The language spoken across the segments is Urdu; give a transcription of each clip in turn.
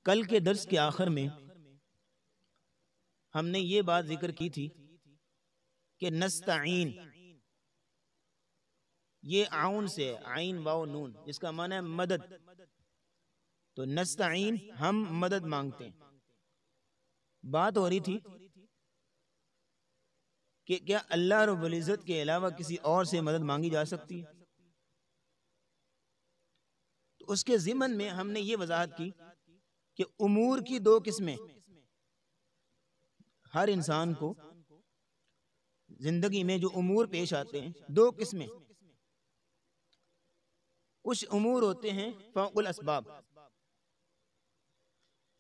کل کے درس کے آخر میں ہم نے یہ بات ذکر کی تھی کہ نستعین یہ عون سے عین واو نون جس کا معنی ہے مدد. تو نستعین ہم مدد مانگتے ہیں. بات ہو رہی تھی کہ کیا اللہ رب العزت کے علاوہ کسی اور سے مدد مانگی جا سکتی ہے؟ تو اس کے ضمن میں ہم نے یہ وضاحت کی کہ امور کی دو قسمیں. ہر انسان کو زندگی میں جو امور پیش آتے ہیں دو قسمیں. کچھ امور ہوتے ہیں فوق الاسباب.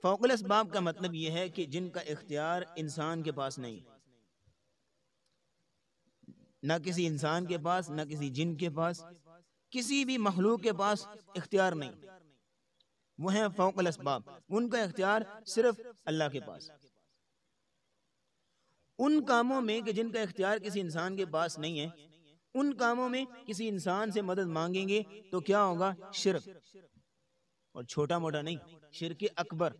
فوق الاسباب کا مطلب یہ ہے کہ جن کا اختیار انسان کے پاس نہیں، نہ کسی انسان کے پاس، نہ کسی جن کے پاس، کسی بھی مخلوق کے پاس اختیار نہیں. وہ ہیں فوق الاسباب. ان کا اختیار صرف اللہ کے پاس. ان کاموں میں کہ جن کا اختیار کسی انسان کے پاس نہیں ہے، ان کاموں میں کسی انسان سے مدد مانگیں گے تو کیا ہوگا؟ شرک. اور چھوٹا موٹا نہیں، شرک اکبر.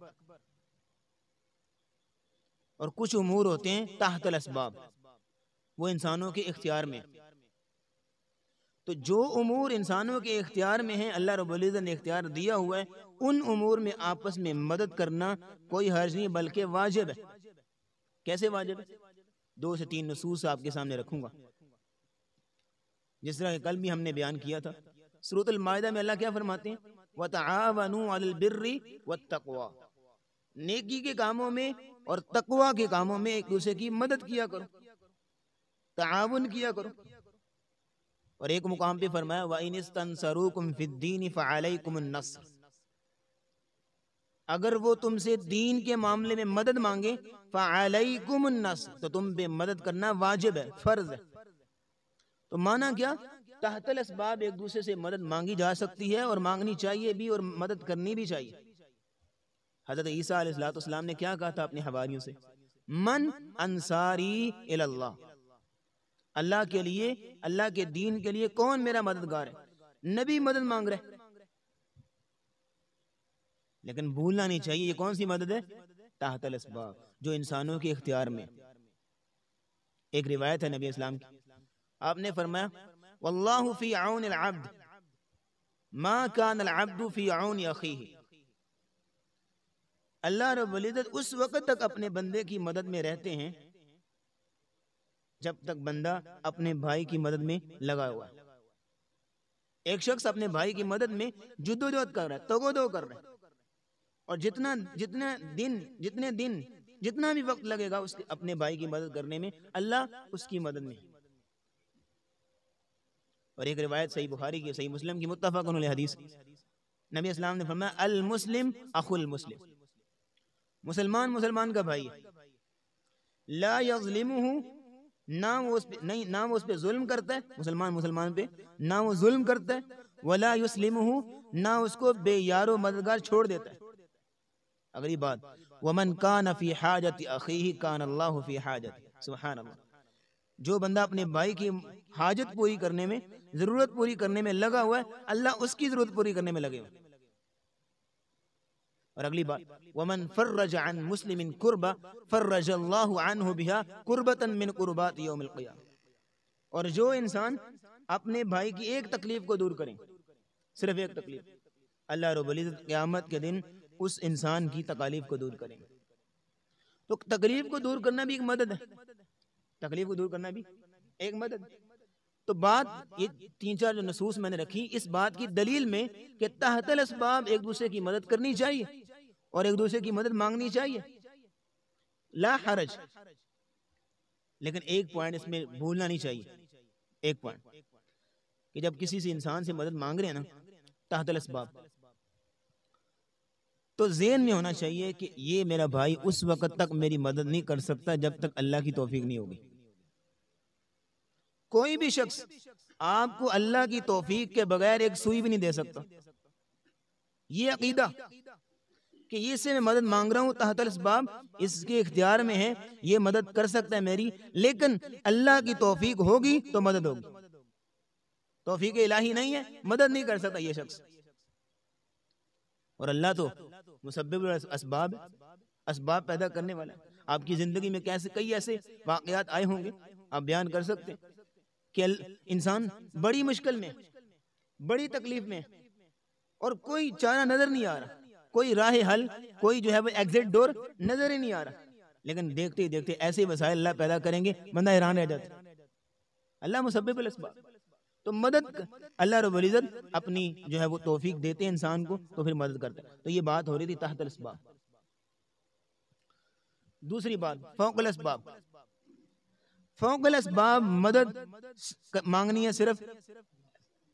اور کچھ امور ہوتے ہیں تحت الاسباب، وہ انسانوں کے اختیار میں. تو جو امور انسانوں کے اختیار میں ہیں، اللہ رب العزت نے اختیار دیا ہوا ہے، ان امور میں آپس میں مدد کرنا کوئی حرج نہیں بلکہ واجب ہے. کیسے واجب ہے؟ 2 سے 3 نصوص آپ کے سامنے رکھوں گا. جس طرح کہ کل بھی ہم نے بیان کیا تھا، سورۃ المائدہ میں اللہ کیا فرماتے ہیں؟ وَتَعَاوَنُوا عَلَى الْبِرِّ وَالتَّقْوَى. نیکی کے کاموں میں اور تقوی کے کاموں میں ایک دوسرے کی مدد کیا کرو، تعاون کیا کرو. اور ایک مقام پہ فرمایا وَإِنِ اسْتَنْصَرُوكُمْ فِي الدِّينِ فَعَلَيْكُمُ النَّصْرُ. اگر وہ تم سے دین کے معاملے میں مدد مانگے فَعَلَيْكُمُ النَّصْرُ تو تم پہ مدد کرنا واجب ہے، فرض ہے. تو معنی کیا؟ تحت الاسباب ایک دوسرے سے مدد مانگی جا سکتی ہے اور مانگنی چاہیے بھی اور مدد کرنی بھی چاہیے. حضرت عیسیٰ علیہ السلام نے کیا کہا تھا اپنے حواریوں سے؟ من انصاری الی اللہ. اللہ کے لیے، اللہ کے دین کے لیے کون میرا مددگار ہے؟ نبی مدد مانگ رہے. لیکن بھولنا نہیں چاہیے یہ کون سی مدد ہے؟ تحت الاسباب، جو انسانوں کے اختیار میں. ایک روایت ہے نبی اسلام کی، آپ نے فرمایا واللہ فی عون العبد ما کان العبد فی عون اخیہ. اللہ رب العزت اس وقت تک اپنے بندے کی مدد میں رہتے ہیں جب تک بندہ اپنے بھائی کی مدد میں لگا ہوا ہے. ایک شخص اپنے بھائی کی مدد میں جدوجہد کر رہا ہے، تگودو کر رہا ہے، اور جتنا بھی وقت لگے گا اس اپنے بھائی کی مدد کرنے میں، اللہ اس کی مدد میں. اور ایک روایت صحیح بخاری کی، صحیح مسلم کی، متفق علیہ حدیث، نبی اسلام نے فرمایا المسلم اخو المسلم. مسلمان مسلمان کا بھائی ہے. لا یظلمہ، نہ وہ اس پہ ظلم کرتا ہے، مسلمان مسلمان پہ نہ وہ ظلم کرتا ہے، ولا یسلمہ، نہ اس کو بے یار و مددگار چھوڑ دیتا ہے. اگلی بات ومن کان فی حاجت اخیہ کان اللہ فی حاجت. سبحان اللہ. جو بندہ اپنے بھائی کی حاجت پوری کرنے میں، ضرورت پوری کرنے میں لگا ہوا ہے، اللہ اس کی ضرورت پوری کرنے میں لگے ہوئے. اور اگلی بات ومن فرج عن مسلم کربہ فرج اللہ عنہ بہا کربۃ من کربات یوم القیامہ. اور جو انسان اپنے بھائی کی ایک تکلیف کو دور کریں، صرف ایک تکلیف، اللہ رب العزت قیامت کے دن اس انسان کی تکالیف کو دور کریں. تو تکلیف کو دور کرنا بھی ایک مدد ہے، تکلیف کو دور کرنا بھی ایک مدد. تو بات یہ 3-4 جو نصوص میں نے رکھی، اس بات کی دلیل میں کہ تحت الاسباب ایک دوسرے کی مدد کرنی چاہیے اور ایک دوسرے کی مدد مانگنی چاہیے، لا حرج. لیکن ایک پوائنٹ اس میں بھولنا نہیں چاہیے، ایک پوائنٹ کہ جب کسی سے انسان سے مدد مانگ رہے ہیں نا تحت الاسباب، تو ذہن میں ہونا چاہیے کہ یہ میرا بھائی اس وقت تک میری مدد نہیں کر سکتا جب تک اللہ کی توفیق نہیں ہوگی. کوئی بھی شخص آپ کو اللہ کی توفیق کے بغیر ایک سوئی بھی نہیں دے سکتا. یہ عقیدہ کہ یہ سے میں مدد مانگ رہا ہوں تحت الاسباب، اس کے اختیار میں ہے، یہ مدد کر سکتا ہے میری، لیکن اللہ کی توفیق ہوگی تو مدد ہوگی. توفیق الہی نہیں ہے، مدد نہیں کر سکتا یہ شخص. اور اللہ تو مسبب الاسباب، اسباب پیدا کرنے والا ہے۔ آپ کی زندگی میں کئی ایسے واقعات آئے ہوں گے، آپ بیان کر سکتے ہیں کہ انسان بڑی مشکل میں، بڑی تکلیف میں، اور کوئی چارہ نظر نہیں آ رہا، کوئی راہ حل، کوئی جو ہے وہ ایگزٹ ڈور نظر ہی نہیں آ رہا، لیکن دیکھتے ہی دیکھتے ایسے وسائل اللہ پیدا کریں گے، بندہ حیران رہ جاتا ہے۔ اللہ مسبب الاسباب، تو مدد اللہ رب العزت اپنی جو ہے وہ توفیق دیتے ہیں انسان کو، تو پھر مدد کرتا ہے۔ تو یہ بات ہو رہی تھی تحت الاسباب۔ دوسری بات فوق الاسباب، فوق الاسباب مدد مانگنی ہے صرف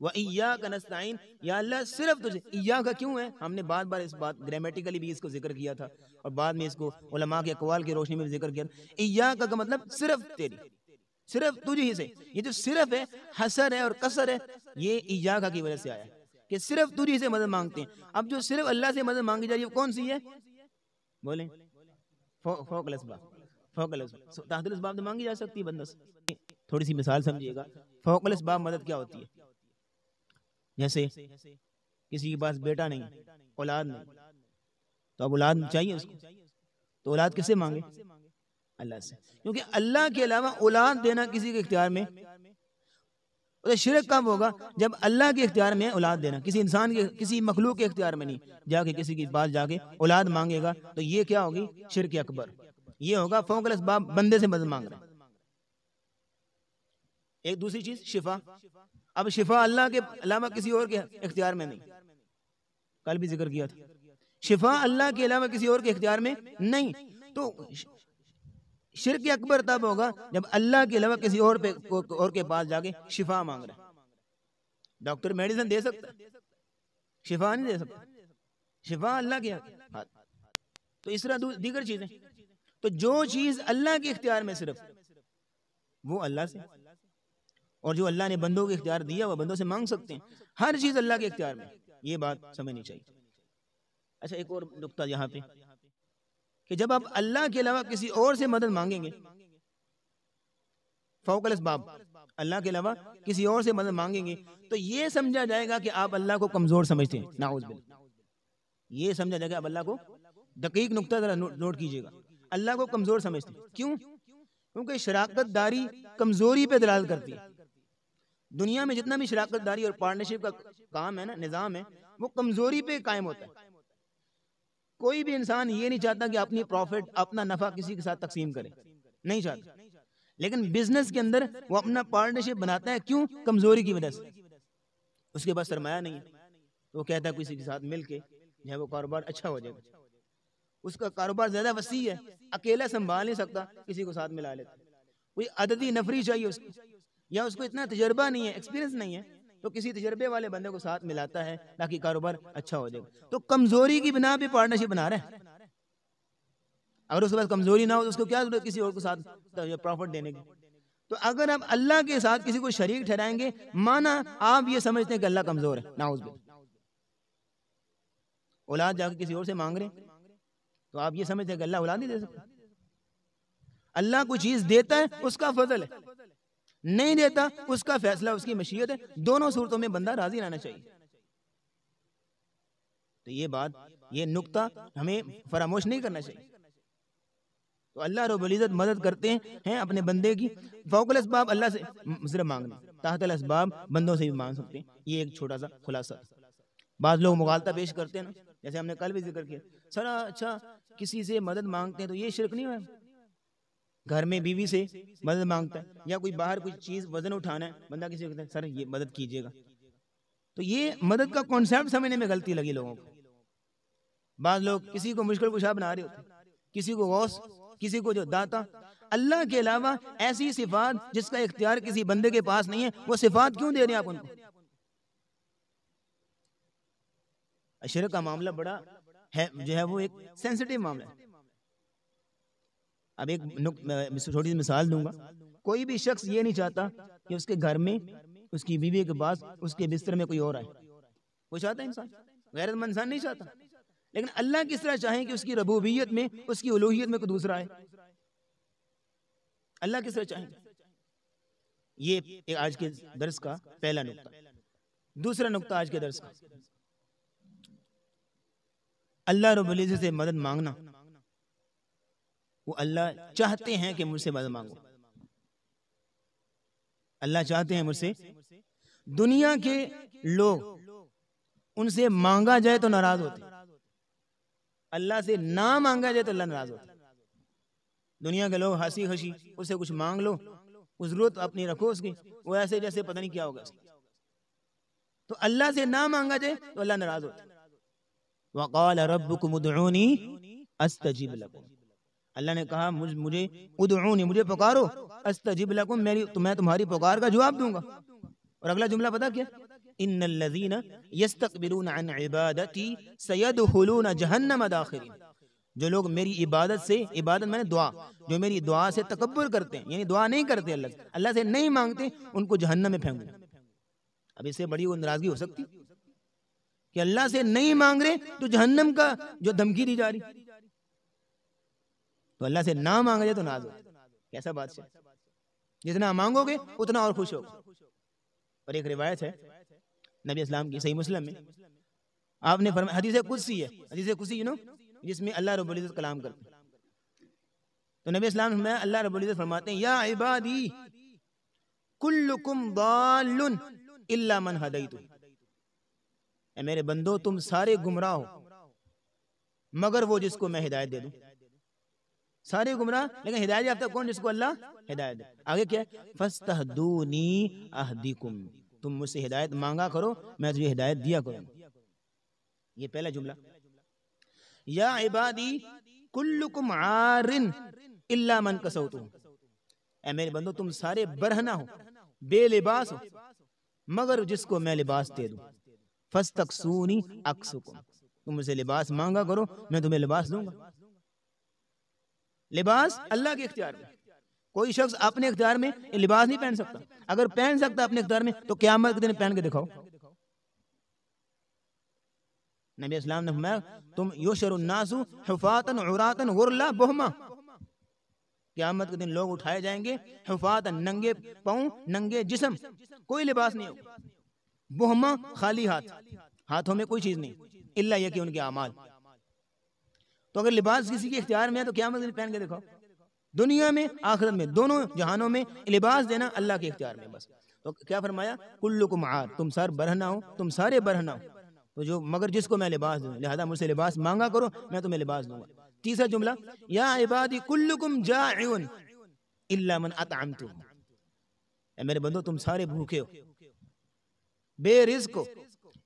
وَإِيَّاكَ نَسْتَعِينُ، یا اللہ صرف تجھے۔ ایاکا کیوں ہے؟ ہم نے بار بار اس بات گرامیٹیکلی بھی اس کو ذکر کیا تھا، اور بعد میں اس کو علماء کے اقوال کی روشنی میں بھی ذکر کیا تھا۔ ایاکا کا مطلب صرف تیری، صرف تجھ ہی سے۔ یہ جو صرف ہے، حسر ہے اور قصر ہے، یہ ایاکا کی وجہ سے آیا ہے کہ صرف تجھ ہی سے مدد مانگتے ہیں۔ اب جو صرف اللہ سے مدد مانگی جا رہی ہے وہ کون سی ہے؟ بولیں، فوق الاسباب، فوق الاسباب۔ تحت الاسباب تو مانگی جا سکتی ہے بندہ سے۔ تھوڑی سی مثال سمجھیے گا، فوق الاسباب مدد کیا ہوتی ہے؟ جیسے کسی کے پاس بیٹا نہیں، اولاد نہیں، تو اب اولاد چاہیے اس کو، تو اولاد کس سے مانگے؟ اللہ سے، کیونکہ اللہ کے علاوہ اولاد دینا کسی کے اختیار میں، شرک کب ہوگا؟ جب اللہ کے اختیار میں اولاد دینا، کسی انسان کے، کسی مخلوق کے اختیار میں نہیں، جا کے کسی کے پاس جا کے اولاد مانگے گا تو یہ کیا ہوگی؟ شرک اکبر۔ یہ ہوگا فوق الاسباب، بندے سے مدد مانگ رہے ہیں۔ ایک دوسری چیز شفا، اب شفا اللہ کے علاوہ کسی اور کے اختیار میں نہیں، کل بھی ذکر کیا تھا، شفا اللہ کے علاوہ کسی اور کے اختیار میں نہیں، تو شرک اکبر تب ہوگا جب اللہ کے علاوہ کسی اور کے پاس جا کے شفا مانگ رہا ہے۔ ڈاکٹر میڈیسن دے سکتا ہے، شفا نہیں دے سکتا، شفا اللہ کے ہاتھ۔ تو اس طرح دیگر چیزیں، تو جو چیز اللہ کے اختیار میں صرف، وہ اللہ سے، اور جو اللہ نے بندوں کے اختیار دیا وہ بندوں سے مانگ سکتے ہیں۔ ہر چیز اللہ کے اختیار میں، یہ بات سمجھنی چاہیے۔ اچھا، ایک اور نقطہ یہاں پہ کہ جب آپ اللہ کے علاوہ کسی اور سے مدد مانگیں گے، فوق الاسباب، اللہ کے علاوہ کسی اور سے مدد مانگیں گے، تو یہ سمجھا جائے گا کہ آپ اللہ کو کمزور سمجھتے ہیں، نعوذ باللہ۔ یہ سمجھا جائے گا، آپ اللہ کو، دقیق نقطہ ذرا نوٹ کیجئے گا، اللہ کو کمزور سمجھتے ہیں۔ کیوں؟ کیونکہ شراکت داری کمزوری پہ دلالت کرتی ہے۔ دنیا میں جتنا بھی شراکت داری اور پارٹنرشپ کا کام ہے نا، نظام ہے، وہ کمزوری پہ قائم ہوتا ہے۔ کوئی بھی انسان یہ نہیں چاہتا کہ اپنی پروفٹ، اپنا نفع کسی کے ساتھ تقسیم کرے، نہیں چاہتا، لیکن بزنس کے اندر وہ اپنا پارٹنرشپ بناتا ہے۔ کیوں؟ کمزوری کی وجہ سے۔ اس کے پاس سرمایہ نہیں ہے تو وہ کہتا ہے کسی کے ساتھ مل کے جو ہے وہ کاروبار اچھا ہو جائے گا۔ اس کا کاروبار زیادہ وسیع ہے، اکیلا سنبھال نہیں سکتا، کسی کو ساتھ ملا لیتا ہے۔ کوئی عددی نفری چاہیے اس کو، یا اس کو اتنا تجربہ نہیں ہے، ایکسپیرینس نہیں ہے، تو کسی تجربے والے بندے کو ساتھ ملاتا ہے تاکہ کاروبار اچھا ہو جائے گا۔ تو کمزوری کی بنا پہ پارٹنرشپ بنا رہا ہے۔ اگر اس کے پاس کمزوری نہ ہو تو اس کو کیا ضرورت کسی اور کو ساتھ پروفٹ دینے کی؟ تو اگر آپ اللہ کے ساتھ کسی کو شریک ٹھہرائیں گے، مانا آپ یہ سمجھتے ہیں کہ اللہ کمزور ہے، نعوذ باللہ۔ اولاد جا کے کسی اور سے مانگ رہے ہیں تو آپ یہ سمجھتے ہیں کہ اللہ اولاد نہیں دے سکتا۔ اللہ کوئی چیز دیتا ہے، اس کا فضل ہے، نہیں دیتا اس کا فیصلہ، اس کی مشیت ہے۔ دونوں صورتوں میں بندہ راضی رہنا چاہیے۔ تو یہ بات، یہ نقطہ ہمیں فراموش نہیں کرنا چاہیے۔ تو اللہ رب العزت مدد کرتے ہیں اپنے بندے کی۔ فوق الاسباب اللہ سے صرف مانگنا، تحت الاسباب بندوں سے بھی مانگ سکتے ہیں۔ یہ ایک چھوٹا سا خلاصہ۔ بعض لوگ مغالطہ پیش کرتے ہیں نا، جیسے ہم نے کل بھی ذکر کیا، سر اچھا کسی سے مدد مانگتے ہیں تو یہ شرک نہیں ہوا؟ گھر میں بیوی سے مدد مانگتا ہے، یا کوئی باہر کوئی چیز وزن اٹھانا ہے، بندہ کسی کو کہتا ہے سر یہ مدد کیجئے گا، تو یہ مدد کا کانسیپٹ سمجھنے میں غلطی لگی لوگوں کو۔ بعض لوگ کسی کو مشکل کشا بنا رہے ہوتے ہیں، کسی کو غوث، کسی کو جو داتا۔ اللہ کے علاوہ ایسی صفات جس کا اختیار کسی بندے کے پاس نہیں ہے، وہ صفات کیوں دے رہے ہیں آپ ان کو؟ شرک کا معاملہ بڑا ہے، جو ہے وہ ایک سینسٹیو معاملہ ہے۔ اب ایک چھوٹی سی مثال دوں گا۔ کوئی بھی شخص یہ نہیں چاہتا کہ اس کے گھر میں، اس کی بیوی کے پاس، اس کے بستر میں کوئی اور آئے۔ وہ چاہتا ہے انسان، غیرت مند انسان نہیں چاہتا، لیکن اللہ کس طرح چاہیں کہ اس کی ربوبیت میں، اس کی الوہیت میں کوئی دوسرا آئے؟ اللہ کس طرح چاہیں؟ یہ آج کے درس کا پہلا نقطہ۔ دوسرا نقطہ آج کے درس کا، اللہ رب العزت سے مدد مانگنا، وہ اللہ چاہتے ہیں کہ مجھ سے مدد مانگو، اللہ چاہتے ہیں مجھ سے. دنیا کے لوگ ان سے مانگا جائے تو ناراض ہوتے، اللہ سے نہ مانگا جائے تو اللہ ناراض ہوتا. دنیا کے لوگ ہنسی خشی اس سے کچھ مانگ لو، اس ضرورت اپنی رکھو اس کی، وہ ایسے جیسے پتہ نہیں کیا ہوگا. تو اللہ سے نہ مانگا جائے تو اللہ ناراض ہوتا. وقال ربکم ادعونی استجب لکم، اللہ نے کہا مجھے ادعونی، مجھے پکارو، استجب لکم، میں تمہاری پکار کا جواب دوں گا. اور اگلا جملہ پتا کیا؟ ان الذین یستکبرون عن عبادتی سیدخلون جہنم داخرین، جو لوگ میری عبادت سے، عبادت میں نے دعا، جو میری دعا سے تکبر کرتے ہیں، یعنی دعا نہیں کرتے اللہ سے نہیں مانگتے، ان کو جہنم میں پھینکوں. اب اس سے بڑی وہ ناراضگی ہو سکتی کہ اللہ سے نہیں مانگ رہے تو جہنم کا جو دھمکی دی جا رہی، تو اللہ سے نہ مانگا جائے تو ناراض ہو. کیسا بات ہے؟ جتنا مانگو گے اتنا اور خوش ہوگا. اور ایک روایت ہے نبی اسلام کی، صحیح مسلم میں آپ نے فرمایا، حدیث قدسی ہے، حدیث قدسی جس میں اللہ رب العزت کلام کرتے ہیں. تو نبی اسلام میں اللہ رب العزت فرماتے ہیں، یا عبادی کلکم ضال الا من ہدیت، اے میرے بندو تم سارے گمراہ ہو مگر وہ جس کو میں ہدایت دے دوں. سارے گمراہ لیکن ہدایت یافتہ کون؟ جس کو اللہ ہدایت دے. آگے کیا ہے؟ فاستہدونی اہدیکم، تم مجھ سے ہدایت مانگا کرو میں تجھے ہدایت دیا کروں. یہ پہلا جملہ. یا عبادی کلکم عار الا من کسوتہ، اے میرے بندو تم سارے برہنہ ہو، بے لباس ہو مگر جس کو میں لباس دے دوں. فاستکسونی اکسکم، تم مجھ سے لباس مانگا کرو میں تمہیں لباس دوں گا. لباس اللہ کے اختیار میں، کوئی شخص اپنے اختیار میں لباس نہیں پہن سکتا. اگر پہن سکتا اپنے اختیار میں تو قیامت کے دن پہن کے دکھاؤ. نبی اسلام نے فرمایا، تم یحشر الناس حفاتا عراتا غرلا بہما، قیامت کے دن لوگ اٹھائے جائیں گے حفاتا، ننگے پاؤں ننگے جسم، کوئی لباس نہیں ہوگا، بہما خالی ہاتھ، ہاتھوں میں کوئی چیز نہیں، الا یہ کہ ان کے اعمال. تو اگر لباس کسی کے اختیار میں ہے تو قیامت کے دن پہن کے دکھاؤ. دنیا میں آخرت میں دونوں جہانوں میں لباس دینا اللہ کے اختیار میں بس. تو کیا فرمایا؟ کلکم عار، تم سارے برہنہ ہو، تم سارے برہنہ ہو تو جو مگر جس کو میں لباس دوں، لہذا مجھ سے لباس مانگا کرو میں تمہیں لباس دوں گا. تیسرا جملہ، یا عبادی کلکم جائع الا من اطعمتہ، اے میرے بندو تم سارے بھوکے ہو، بے رزق ہو،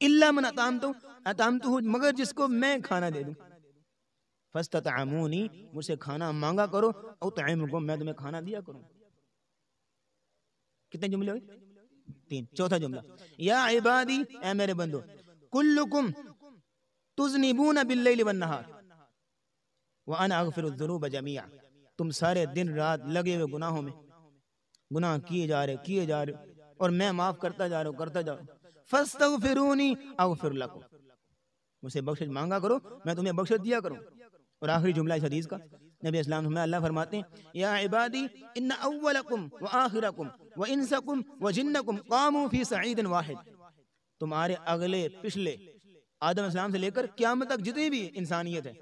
الا من اطعمتہ مگر جس کو میں کھانا دے دوں. فاستطعمونی، مجھ سے کھانا مانگا کرو، اطعمکم، میں تمہیں کھانا دیا کروں. کتنے جملے ہوئے؟ 3. چوتھا جملہ، یا عبادی، اے میرے بندو کلکم تذنبون باللیل والنہار وانا اغفر الذنوب جميعا، تم سارے دن رات لگے ہوئے گناہوں میں، گناہ کیے جا رہے اور میں معاف کرتا جا رہا ہوں. فاستغفرونی اغفر لکم، مجھ سے بخشش مانگا کرو میں تمہیں بخشش دیا کروں. اور آخری جملہ اس حدیث کا، نبی اسلام میں اللہ فرماتے ہیں، یا عبادی ان اولکم وآخرکم وانسکم وجنکم قاموا فی صعید واحد، تمہارے اگلے پچھلے آدم اسلام سے لے کر قیامت تک جتنی بھی انسانیت ہے،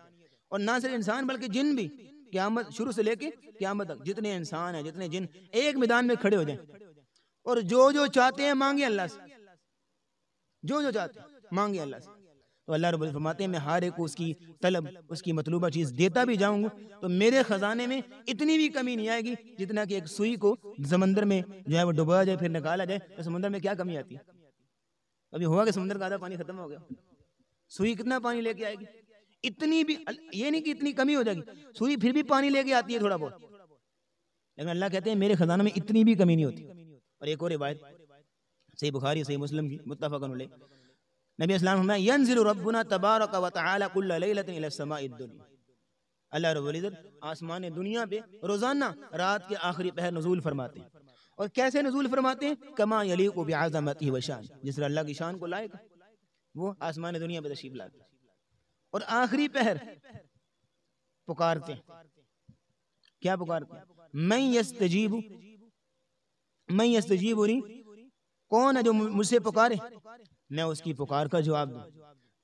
اور نہ صرف انسان بلکہ جن بھی، قیامت شروع سے لے کے قیامت تک جتنے انسان ہیں جتنے جن ایک میدان میں کھڑے ہو جائیں اور جو چاہتے ہیں مانگے اللہ سے، جو چاہتے ہیں مانگے اللہ سے. تو اللہ رب العزت فرماتے ہیں میں ہر ایک کو اس کی طلب، اس کی مطلوبہ چیز دیتا بھی جاؤں گا تو میرے خزانے میں اتنی بھی کمی نہیں آئے گی جتنا کہ ایک سوئی کو سمندر میں جو ہے وہ ڈبویا جائے پھر نکالا جائے تو سمندر میں کیا کمی آتی ہے؟ ابھی ہوا کہ سمندر کا آدھا پانی ختم ہو گیا، سوئی کتنا پانی لے کے آئے گی؟ اتنی بھی، یہ نہیں کہ اتنی کمی ہو جائے گی، سوئی پھر بھی پانی لے کے آتی ہے تھوڑا بہت، لیکن اللہ کہتے ہیں میرے خزانوں میں اتنی بھی کمی نہیں ہوتی. اور ایک اور روایت صحیح بخاری صحیح مسلم کی متفق علیہ، نبی اسلام فرمایا، ینزل ربنا تبارک و تعالی کل لیلۃ الی السماء الدنیا، اللہ رب العزت آسمان دنیا پہ روزانہ رات کے آخری پہر نزول فرماتے ہیں. اور کیسے نزول فرماتے ہیں؟ کما یلیق بعظمتہ و شان، جس طرح اللہ کی شان کو لائق وہ آسمان دنیا پہ تشریف لاتے ہیں اور آخری پہر پکارتے ہیں. کیا پکارتے ہیں؟ من یستجیبنی، کون ہے جو مجھ سے پکارے میں اس کی پکار کا جواب دوں،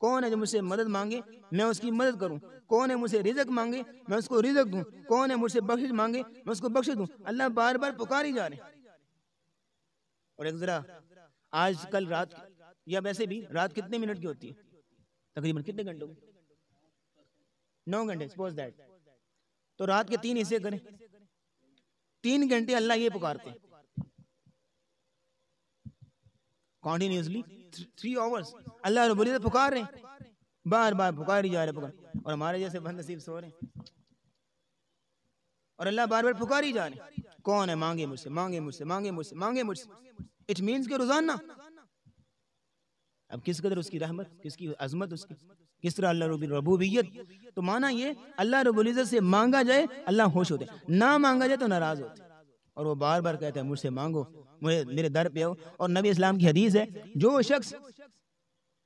کون ہے جو مجھ سے مدد مانگے میں اس کی مدد کروں، کون ہے مجھ سے رزق مانگے میں اس کو رزق دوں، کون ہے مجھ سے بخشش مانگے میں اس کو بخش دوں۔ اللہ بار بار پکار ہی جا رہے ہیں۔ اور ایک ذرا آج کل رات یا ویسے بھی رات کتنے منٹ کی ہوتی ہے؟ تقریباً کتنے گھنٹوں کی؟ 9 گھنٹے سپوز دیٹ۔ تو رات کے 3 حصے کریں، 3 گھنٹے اللہ یہ پکارتے ہیں کنٹینیوسلی 3 آورز اللہ رب العزت پکار رہے ہیں، بار بار پکار ہی جا رہے پکار، اور ہمارے جیسے بد نصیب سو رہے ہیں اور اللہ بار بار پکار ہی جا رہے ہیں۔ کون ہے مانگے مجھ سے، مانگے مجھ سے، مانگے مجھ سے، مانگے مجھ سے۔ اٹ مینز کہ روزانہ۔ اب کس قدر اس کی رحمت، کس کی عظمت، اس کی کس طرح اللہ ربوبیت، تو مانا یہ اللہ رب العزت سے مانگا جائے اللہ خوش ہوتے ہیں، نہ مانگا جائے تو ناراض ہوتے ہیں، اور وہ بار بار کہتے ہیں مجھ سے مانگو، مجھے میرے در پہ ہو۔ اور نبی اسلام کی حدیث ہے جو شخص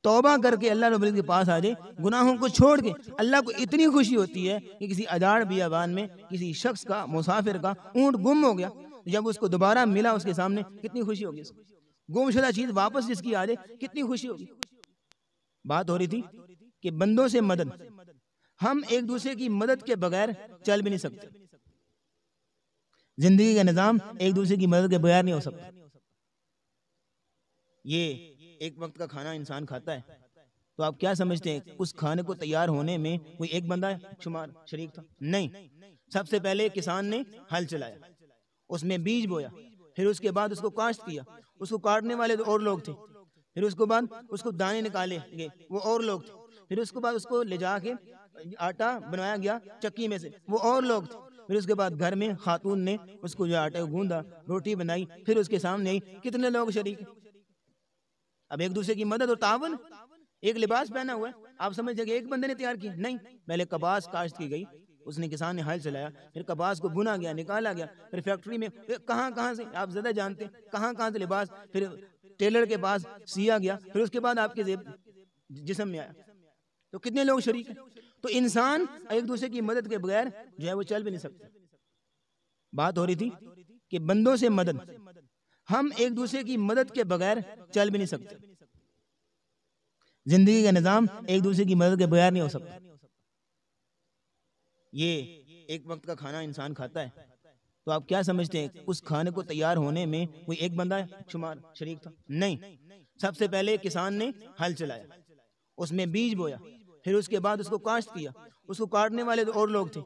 توبہ کر کے اللہ رب العزت کے پاس آ جائے، گناہوں کو چھوڑ کے، اللہ کو اتنی خوشی ہوتی ہے کہ کسی اجاڑ بیابان میں کسی شخص کا، مسافر کا اونٹ گم ہو گیا، جب اس کو دوبارہ ملا اس کے سامنے کتنی خوشی ہوگی، اس کو گم شدہ چیز واپس جس کی آ جائے کتنی خوشی ہوگی۔ بات ہو رہی تھی کہ بندوں سے مدد، ہم ایک دوسرے کی مدد کے بغیر چل بھی نہیں سکتے، زندگی کا نظام ایک دوسرے کی مدد کے بغیر نہیں ہو سکتا۔ یہ ایک وقت کا کھانا انسان کھاتا ہے تو آپ کیا سمجھتے ہیں اس کھانے کو تیار ہونے میں کوئی ایک بندہ شمار شریک تھا؟ نہیں، سب سے پہلے کسان نے ہل چلایا، اس میں بیج بویا، پھر اس کے بعد اس کو کاشت کیا، اس کو کاٹنے والے تو اور لوگ تھے، پھر اس کے بعد اس کو دانے نکالے گئے وہ اور لوگ تھے، پھر اس کے بعد اس کو لے جا کے آٹا بنایا گیا چکی میں سے وہ اور لوگ تھے، پھر اس کے بعد گھر میں خاتون نے اس کو جو آٹے گوندا، روٹی بنائی، پھر اس کے سامنے آئی، کتنے لوگ شریک ہیں؟ اب ایک دوسرے کی مدد اور تعاون۔ ایک لباس پہنا ہوا ہے، آپ سمجھ جائے کہ ایک بندے نے تیار کیا؟ نہیں، پہلے کپاس کاشت کی گئی، اس نے کسان نے ہل چلایا، پھر کپاس کو بنا گیا، نکالا گیا، پھر فیکٹری میں کہاں سے آپ زیادہ جانتے ہیں کہاں سے لباس پھر ٹیلر کے پاس سیا گیا، پھر اس کے بعد آپ کے جسم میں آیا، تو کتنے لوگ شریک ہیں؟ تو انسان ایک دوسرے کی مدد کے بغیر جو ہے وہ چل بھی نہیں سکتے۔ بات ہو رہی تھی کہ بندوں سے مدد، ہم ایک دوسرے کی مدد کے بغیر چل بھی نہیں سکتے، زندگی کا نظام ایک دوسرے کی مدد کے بغیر نہیں ہو سکتا۔ یہ ایک وقت کا کھانا انسان کھاتا ہے تو آپ کیا سمجھتے ہیں اس کھانے کو تیار ہونے میں کوئی ایک بندہ شمار شریک تھا؟ نہیں، سب سے پہلے کسان نے ہل چلایا، اس میں بیج بویا، پھر اس کے بعد اس کو کاشت کیا، اس کو کاٹنے والے تو اور لوگ تھے،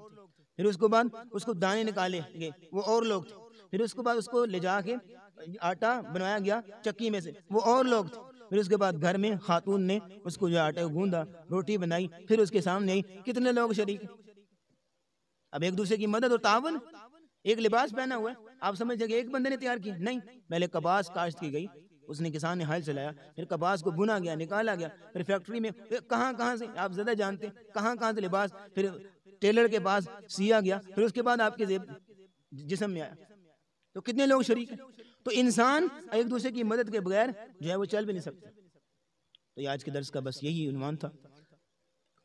پھر اس کے بعد اس کو دانے نکالے گئے وہ اور لوگ تھے، پھر اس کے بعد اس کو لے جا کے آٹا بنایا گیا چکی میں سے وہ اور لوگ تھے، پھر اس کے بعد گھر میں خاتون نے اس کو جو آٹے گوندا، روٹی بنائی، پھر اس کے سامنے آئی، کتنے لوگ شریک ہیں؟ اب ایک دوسرے کی مدد اور تعاون۔ ایک لباس پہنا ہوا ہے، آپ سمجھ جائے کہ ایک بندے نے تیار کیا؟ نہیں، پہلے کپاس کاشت کی گئی، اس نے کسان نے ہل چلایا، پھر کپاس کو بنا گیا، نکالا گیا، پھر فیکٹری میں کہاں سے آپ زیادہ جانتے ہیں کہاں سے لباس پھر ٹیلر کے پاس سیا گیا، پھر اس کے بعد آپ کے جسم میں آیا، تو کتنے لوگ شریک ہیں؟ تو انسان ایک دوسرے کی مدد کے بغیر جو ہے وہ چل بھی نہیں سکتے۔ تو یہ آج کے درس کا بس یہی عنوان تھا۔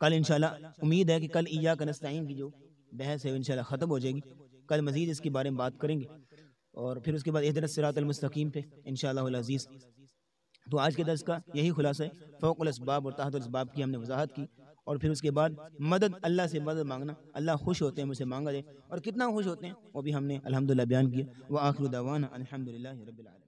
کل انشاءاللہ امید ہے کہ کل ایاک نستعین کی جو بحث ہے انشاءاللہ ختم ہو جائے گی، کل مزید اس کے بارے میں بات کریں گے، اور پھر اس کے بعد اہدنا الصراط المستقیم پہ انشاءاللہ العزیز۔ تو آج کے درس کا یہی خلاصہ ہے، فوق الاسباب اور تحت الاسباب کی ہم نے وضاحت کی، اور پھر اس کے بعد مدد، اللہ سے مدد مانگنا، اللہ خوش ہوتے ہیں مجھ سے مانگا جائے، اور کتنا خوش ہوتے ہیں وہ بھی ہم نے الحمدللہ بیان کیا۔ وآخر دعوانا الحمدللہ رب العالمین۔